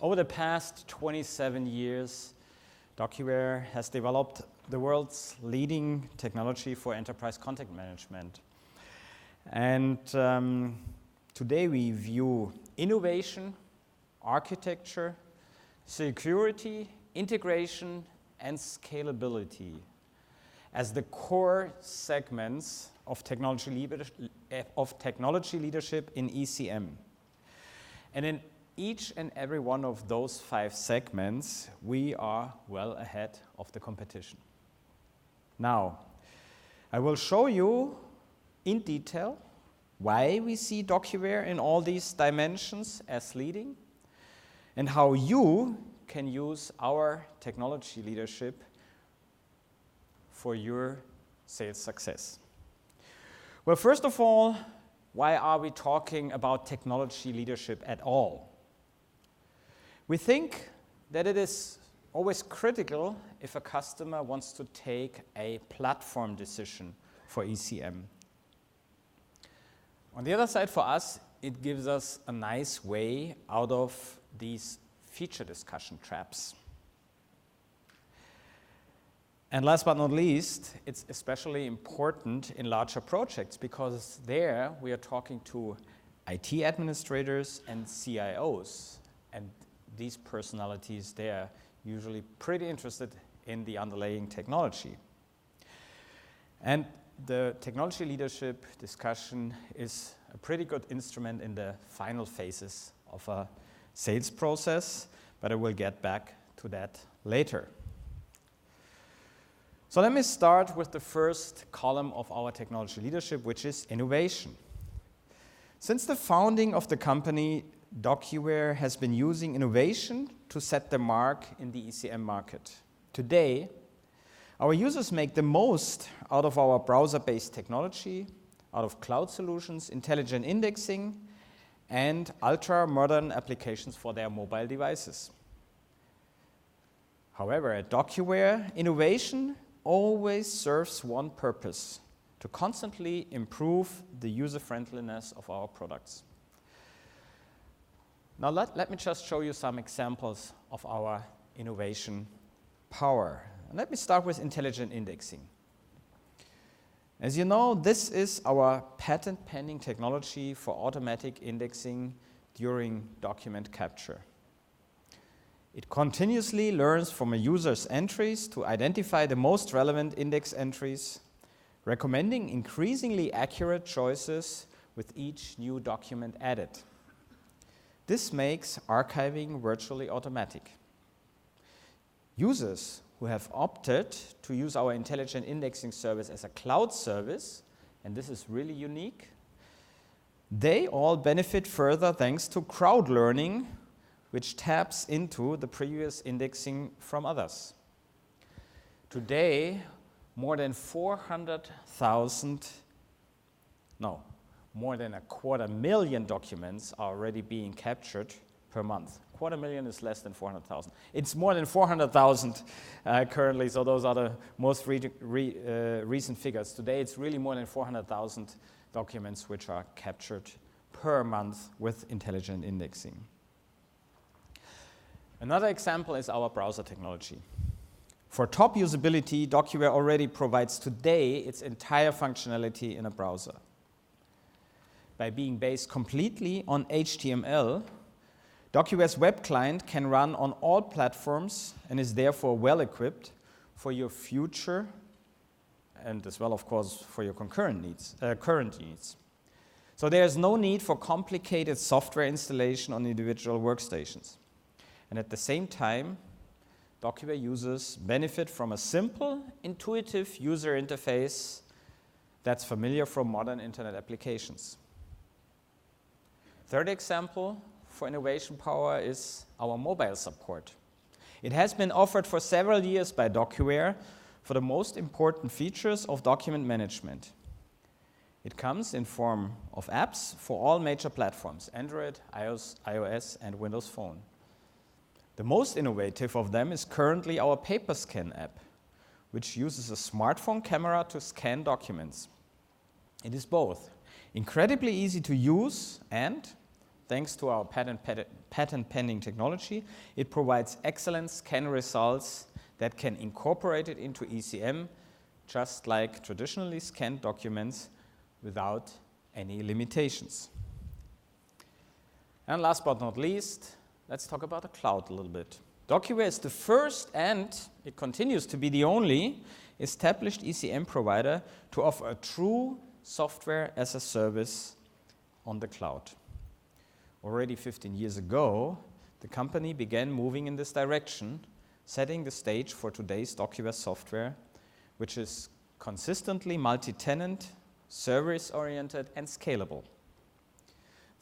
Over the past 27 years, DocuWare has developed the world's leading technology for enterprise content management. And today we view innovation, architecture, security, integration, and scalability as the core segments of technology leadership in ECM. And in each and every one of those 5 segments, we are well ahead of the competition. Now, I will show you in detail why we see DocuWare in all these dimensions as leading and how you can use our technology leadership for your sales success. Well, first of all, why are we talking about technology leadership at all? We think that it is always critical if a customer wants to take a platform decision for ECM. On the other side, for us, it gives us a nice way out of these feature discussion traps. And last but not least, it's especially important in larger projects because there we are talking to IT administrators and CIOs, and these personalities, they are usually pretty interested in the underlying technology. And the technology leadership discussion is a pretty good instrument in the final phases of a sales process, but I will get back to that later. So let me start with the first column of our technology leadership, which is innovation. Since the founding of the company, DocuWare has been using innovation to set the mark in the ECM market. Today, our users make the most out of our browser-based technology, out of cloud solutions, intelligent indexing, and ultra-modern applications for their mobile devices. However, at DocuWare, innovation always serves one purpose: to constantly improve the user-friendliness of our products. Now let me just show you some examples of our innovation power. And let me start with intelligent indexing. As you know, this is our patent-pending technology for automatic indexing during document capture. It continuously learns from a user's entries to identify the most relevant index entries, recommending increasingly accurate choices with each new document added. This makes archiving virtually automatic. Users who have opted to use our intelligent indexing service as a cloud service, and this is really unique, they all benefit further thanks to crowd learning, which taps into the previous indexing from others. Today, more than 250,000 documents are already being captured per month. 250,000 is less than 400,000. It's more than 400,000 currently, so those are the most recent figures. Today, it's really more than 400,000 documents which are captured per month with intelligent indexing. Another example is our browser technology. For top usability, DocuWare already provides today its entire functionality in a browser. By being based completely on HTML, DocuWare's web client can run on all platforms and is therefore well equipped for your future and as well, of course, for your current needs. So there's no need for complicated software installation on individual workstations. And at the same time, DocuWare users benefit from a simple, intuitive user interface that's familiar from modern internet applications. Third example for innovation power is our mobile support. It has been offered for several years by DocuWare for the most important features of document management. It comes in form of apps for all major platforms: Android, iOS, and Windows Phone. The most innovative of them is currently our PaperScan app, which uses a smartphone camera to scan documents. It is both incredibly easy to use and thanks to our patent-pending technology, it provides excellent scan results that can incorporate it into ECM, just like traditionally scanned documents without any limitations. And last but not least, let's talk about the cloud a little bit. DocuWare is the first, and it continues to be the only, established ECM provider to offer a true software as a service on the cloud. Already 15 years ago, the company began moving in this direction, setting the stage for today's DocuWare software, which is consistently multi-tenant, service-oriented, and scalable.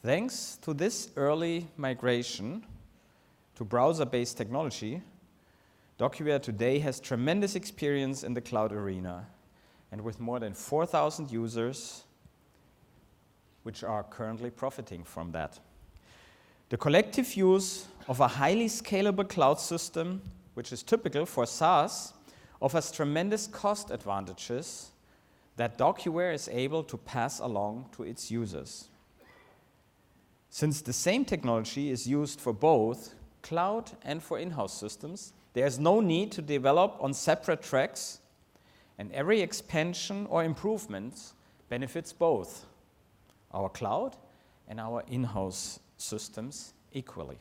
Thanks to this early migration to browser-based technology, DocuWare today has tremendous experience in the cloud arena, and with more than 4,000 users, which are currently profiting from that. The collective use of a highly scalable cloud system, which is typical for SaaS, offers tremendous cost advantages that DocuWare is able to pass along to its users. Since the same technology is used for both cloud and for in-house systems, there is no need to develop on separate tracks, and every expansion or improvement benefits both our cloud and our in-house systems equally.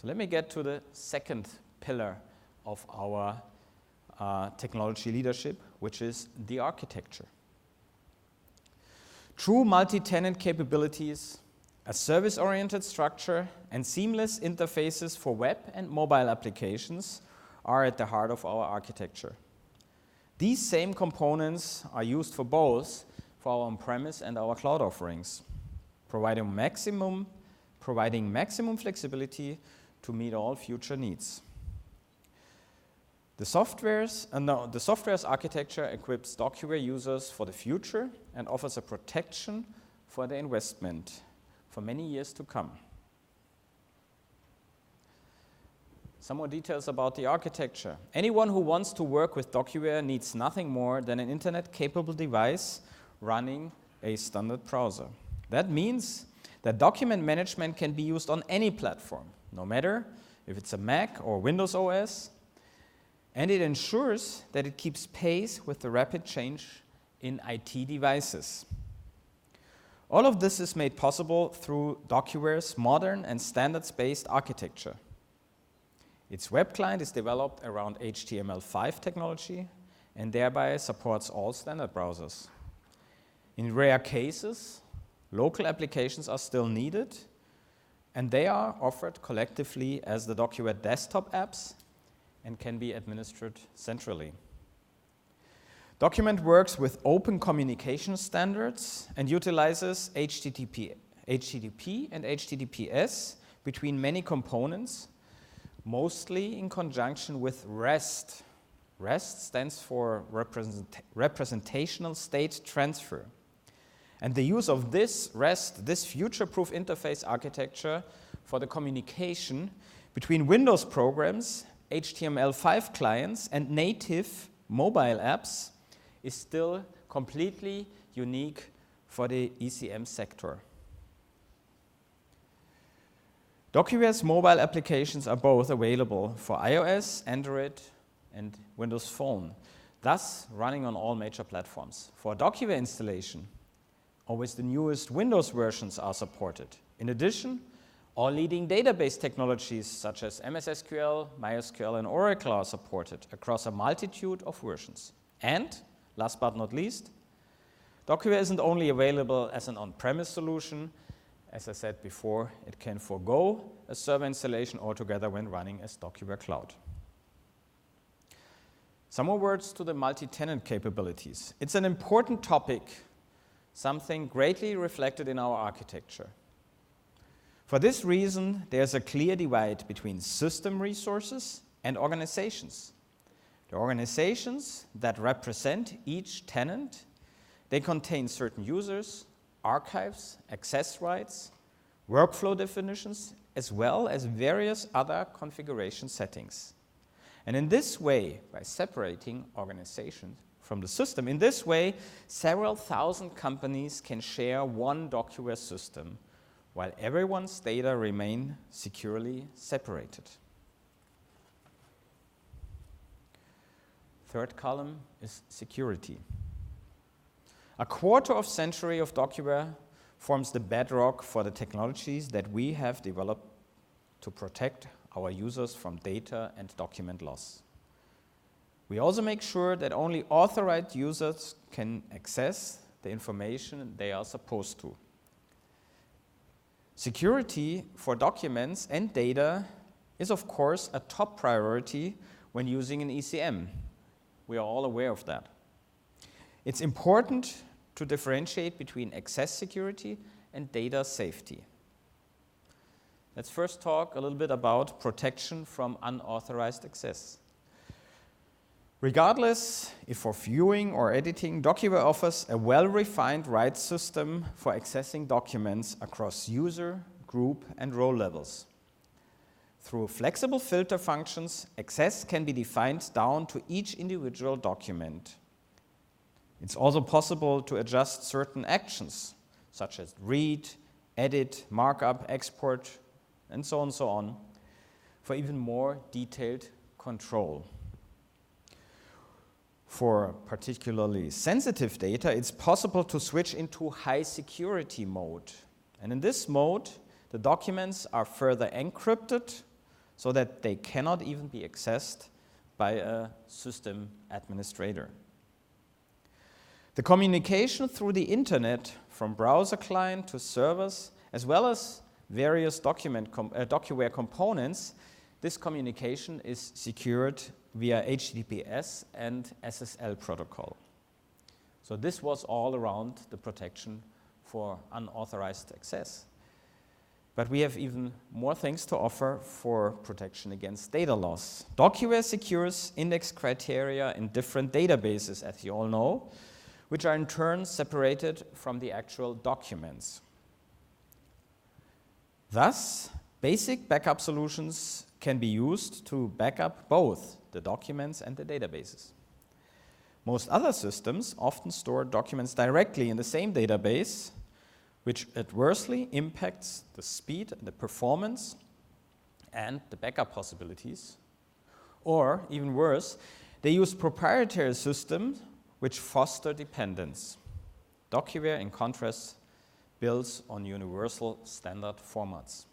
So let me get to the second pillar of our technology leadership, which is the architecture. True multi-tenant capabilities, a service-oriented structure, and seamless interfaces for web and mobile applications are at the heart of our architecture. These same components are used for both for our on-premise and our cloud offerings, providing maximum flexibility to meet all future needs. The software's architecture equips DocuWare users for the future and offers a protection for their investment for many years to come. Some more details about the architecture. Anyone who wants to work with DocuWare needs nothing more than an internet-capable device running a standard browser. That means that document management can be used on any platform, no matter if it's a Mac or Windows OS, and it ensures that it keeps pace with the rapid change in IT devices. All of this is made possible through DocuWare's modern and standards-based architecture. Its web client is developed around HTML5 technology and thereby supports all standard browsers. In rare cases, local applications are still needed, and they are offered collectively as the DocuWare desktop apps and can be administered centrally. Document works with open communication standards and utilizes HTTP and HTTPS between many components, mostly in conjunction with REST. REST stands for Representational State Transfer. And the use of this REST, this future-proof interface architecture for the communication between Windows programs, HTML5 clients, and native mobile apps is still completely unique for the ECM sector. DocuWare's mobile applications are both available for iOS, Android, and Windows Phone, thus running on all major platforms. For DocuWare installation, always the newest Windows versions are supported. In addition, all leading database technologies such as MS SQL, MySQL, and Oracle are supported across a multitude of versions. And, last but not least, DocuWare isn't only available as an on-premise solution. As I said before, it can forego a server installation altogether when running as DocuWare Cloud. Some more words to the multi-tenant capabilities. It's an important topic, something greatly reflected in our architecture. For this reason, there's a clear divide between system resources and organizations. The organizations that represent each tenant, they contain certain users, archives, access rights, workflow definitions, as well as various other configuration settings. And in this way, by separating organizations from the system, in this way, several thousand companies can share one DocuWare system while everyone's data remain securely separated. Third column is security. A quarter of century of DocuWare forms the bedrock for the technologies that we have developed to protect our users from data and document loss. We also make sure that only authorized users can access the information they are supposed to. Security for documents and data is, of course, a top priority when using an ECM. We are all aware of that. It's important to differentiate between access security and data safety. Let's first talk a little bit about protection from unauthorized access. Regardless if for viewing or editing, DocuWare offers a well-refined rights system for accessing documents across user, group, and role levels. Through flexible filter functions, access can be defined down to each individual document. It's also possible to adjust certain actions, such as read, edit, markup, export, and so on, for even more detailed control. For particularly sensitive data, it's possible to switch into high security mode. And in this mode, the documents are further encrypted so that they cannot even be accessed by a system administrator. The communication through the internet, from browser client to servers, as well as various DocuWare components, this communication is secured via HTTPS and SSL protocol. So this was all around the protection for unauthorized access. But we have even more things to offer for protection against data loss. DocuWare secures index criteria in different databases, as you all know, which are in turn separated from the actual documents. Thus, basic backup solutions can be used to back up both the documents and the databases. Most other systems often store documents directly in the same database, which adversely impacts the speed, the performance, and the backup possibilities. Or, even worse, they use proprietary systems which foster dependence. DocuWare, in contrast, builds on universal standard formats.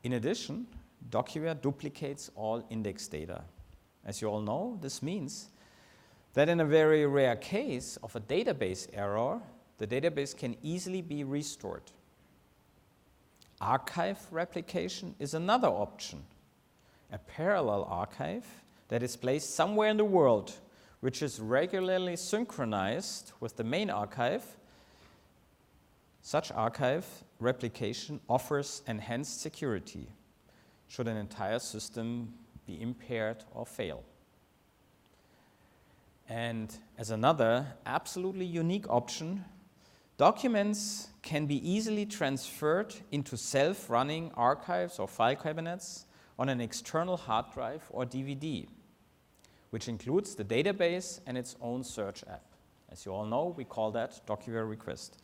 In addition, DocuWare duplicates all index data. As you all know, this means that in a very rare case of a database error, the database can easily be restored. Archive replication is another option, a parallel archive that is placed somewhere in the world, which is regularly synchronized with the main archive. Such archive replication offers enhanced security should an entire system be impaired or fail. And as another absolutely unique option, documents can be easily transferred into self-running archives or file cabinets on an external hard drive or DVD, which includes the database and its own search app. As you all know, we call that DocuWare Request.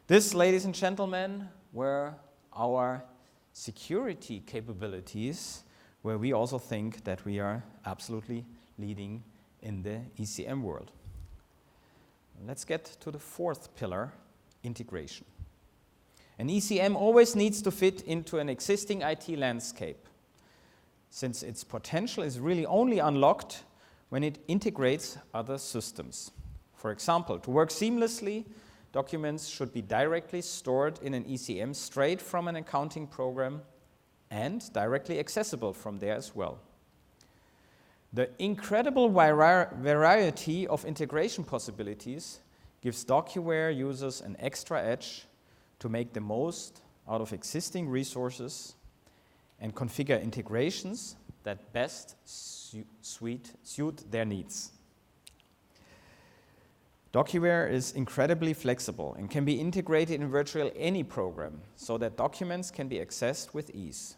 This, ladies and gentlemen, were our security capabilities, where we also think that we are absolutely leading in the ECM world. Let's get to the fourth pillar, integration. An ECM always needs to fit into an existing IT landscape, since its potential is really only unlocked when it integrates other systems. For example, to work seamlessly, documents should be directly stored in an ECM straight from an accounting program and directly accessible from there as well. The incredible variety of integration possibilities gives DocuWare users an extra edge to make the most out of existing resources and configure integrations that best suit their needs. DocuWare is incredibly flexible and can be integrated in virtually any program so that documents can be accessed with ease,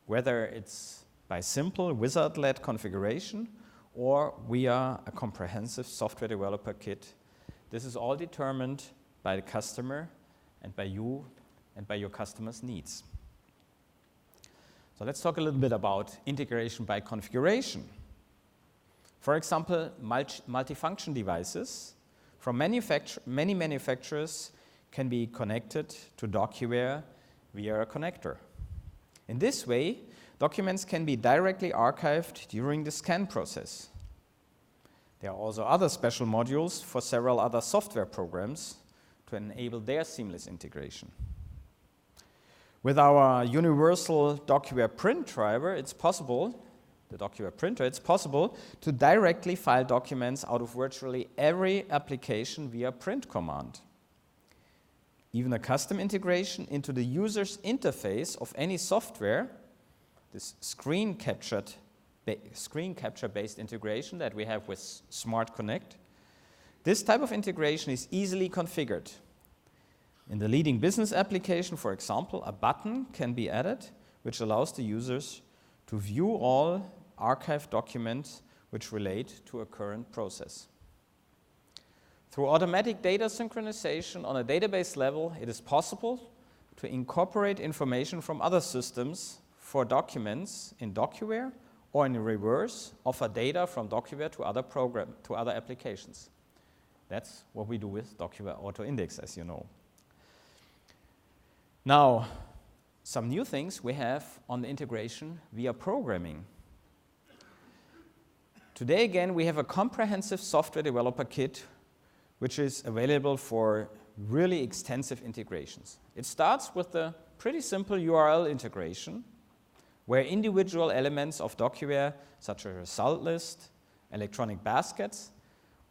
whether it's by simple wizard-led configuration or via a comprehensive software developer kit. This is all determined by the customer and by you and by your customers' needs. So let's talk a little bit about integration by configuration. For example, multifunction devices from many manufacturers can be connected to DocuWare via a connector. In this way, documents can be directly archived during the scan process. There are also other special modules for several other software programs to enable their seamless integration. With our universal DocuWare print driver, it's possible to directly file documents out of virtually every application via print command. Even a custom integration into the user's interface of any software, this screen capture-based integration that we have with Smart Connect, this type of integration is easily configured. In the leading business application, for example, a button can be added which allows the users to view all archived documents which relate to a current process. Through automatic data synchronization on a database level, it is possible to incorporate information from other systems for documents in DocuWare, or in reverse, offer data from DocuWare to other applications. That's what we do with DocuWare Auto Index, as you know. Now, some new things we have on the integration via programming. Today, again, we have a comprehensive software developer kit which is available for really extensive integrations. It starts with the pretty simple URL integration, where individual elements of DocuWare, such as a result list, electronic baskets,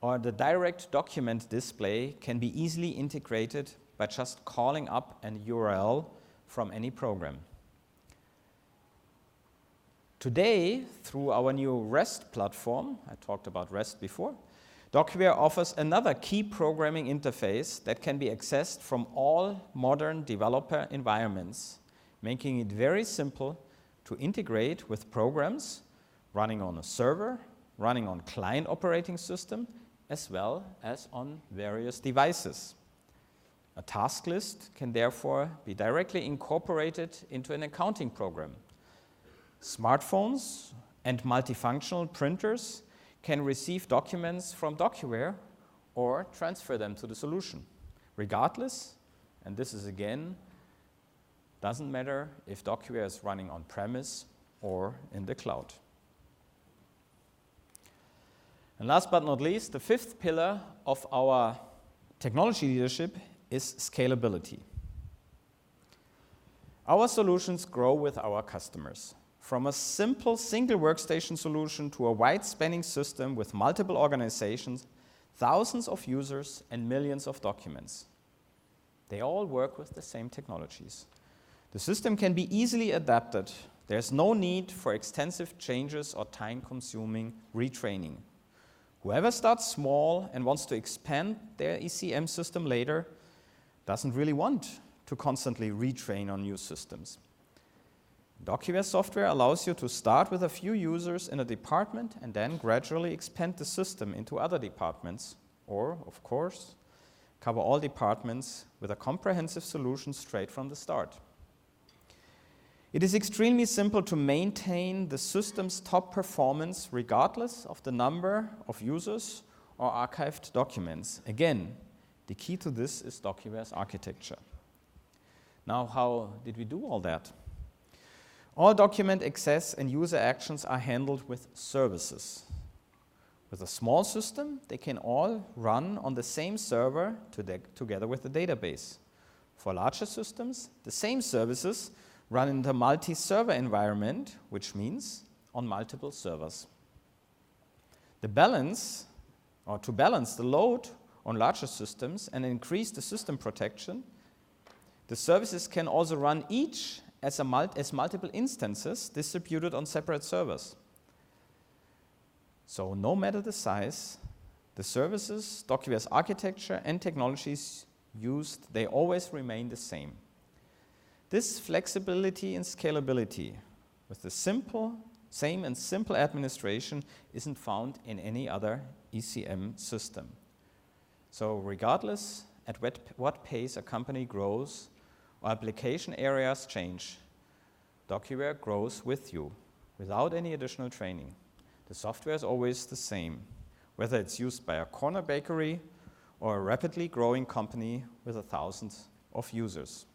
or the direct document display can be easily integrated by just calling up an URL from any program. Today, through our new REST platform, I talked about REST before, DocuWare offers another key programming interface that can be accessed from all modern developer environments, making it very simple to integrate with programs running on a server, running on client operating system, as well as on various devices. A task list can therefore be directly incorporated into an accounting program. Smartphones and multifunctional printers can receive documents from DocuWare or transfer them to the solution, regardless, and this is again, doesn't matter if DocuWare is running on-premise or in the cloud. And last but not least, the fifth pillar of our technology leadership is scalability. Our solutions grow with our customers. From a simple single workstation solution to a wide-spanning system with multiple organizations, thousands of users, and millions of documents. They all work with the same technologies. The system can be easily adapted. There's no need for extensive changes or time-consuming retraining. Whoever starts small and wants to expand their ECM system later doesn't really want to constantly retrain on new systems. DocuWare software allows you to start with a few users in a department and then gradually expand the system into other departments, or, of course, cover all departments with a comprehensive solution straight from the start. It is extremely simple to maintain the system's top performance regardless of the number of users or archived documents. Again, the key to this is DocuWare's architecture. Now, how did we do all that? All document access and user actions are handled with services. With a small system, they can all run on the same server together with the database. For larger systems, the same services run in the multi-server environment, which means on multiple servers. To balance the load on larger systems and increase the system protection, the services can also run each as multiple instances distributed on separate servers. So no matter the size, the services, DocuWare's architecture, and technologies used, they always remain the same. This flexibility and scalability with the same and simple administration isn't found in any other ECM system. So regardless at what pace a company grows or application areas change, DocuWare grows with you without any additional training. The software is always the same, whether it's used by a corner bakery or a rapidly growing company with 1,000 of users.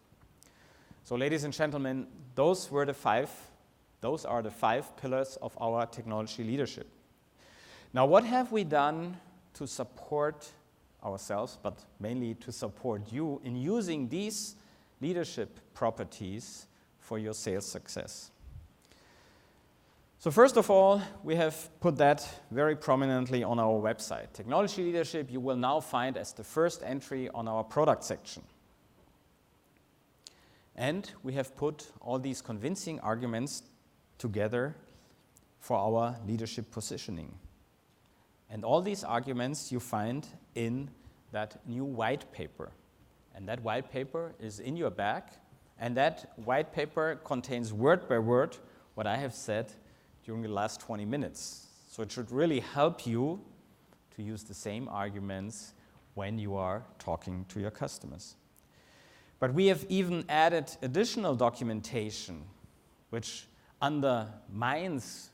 So ladies and gentlemen, those are the five pillars of our technology leadership. Now, what have we done to support ourselves, but mainly to support you in using these leadership properties for your sales success? So first of all, we have put that very prominently on our website. Technology leadership you will now find as the first entry on our product section. And we have put all these convincing arguments together for our leadership positioning. And all these arguments you find in that new white paper. And that white paper is in your bag. And that white paper contains word by word what I have said during the last 20 minutes. So it should really help you to use the same arguments when you are talking to your customers. But we have even added additional documentation which undermines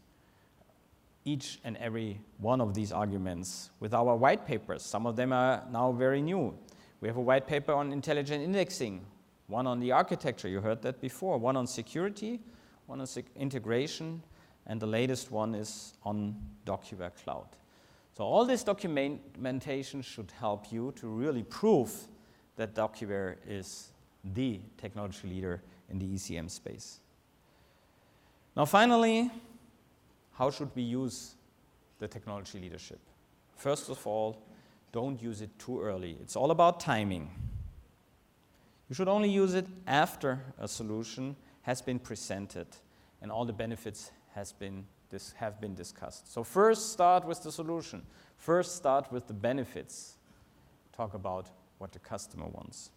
each and every one of these arguments with our white papers. Some of them are now very new. We have a white paper on intelligent indexing, one on the architecture, you heard that before, one on security, one on integration, and the latest one is on DocuWare Cloud. So all this documentation should help you to really prove that DocuWare is the technology leader in the ECM space. Now finally, how should we use the technology leadership? First of all, don't use it too early. It's all about timing. You should only use it after a solution has been presented and all the benefits have been discussed. So first start with the solution. First start with the benefits. Talk about what the customer wants.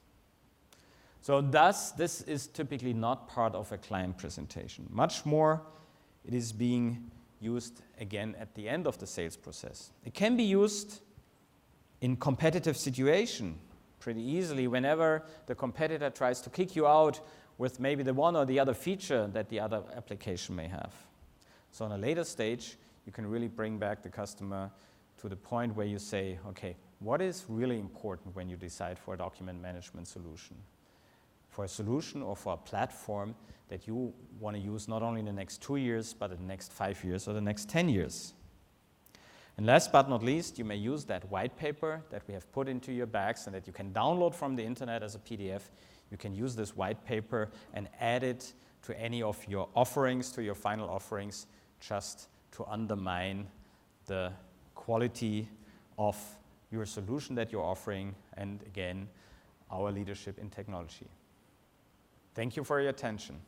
So thus, this is typically not part of a client presentation. Much more, it is being used again at the end of the sales process. It can be used in competitive situation pretty easily whenever the competitor tries to kick you out with maybe the one or the other feature that the other application may have. So on a later stage, you can really bring back the customer to the point where you say, okay, what is really important when you decide for a document management solution? For a solution or for a platform that you want to use not only in the next 2 years, but in the next 5 years or the next 10 years. And last but not least, you may use that white paper that we have put into your bags and that you can download from the internet as a PDF. You can use this white paper and add it to any of your offerings, to your final offerings, just to undermine the quality of your solution that you're offering, and again, our leadership in technology. Thank you for your attention.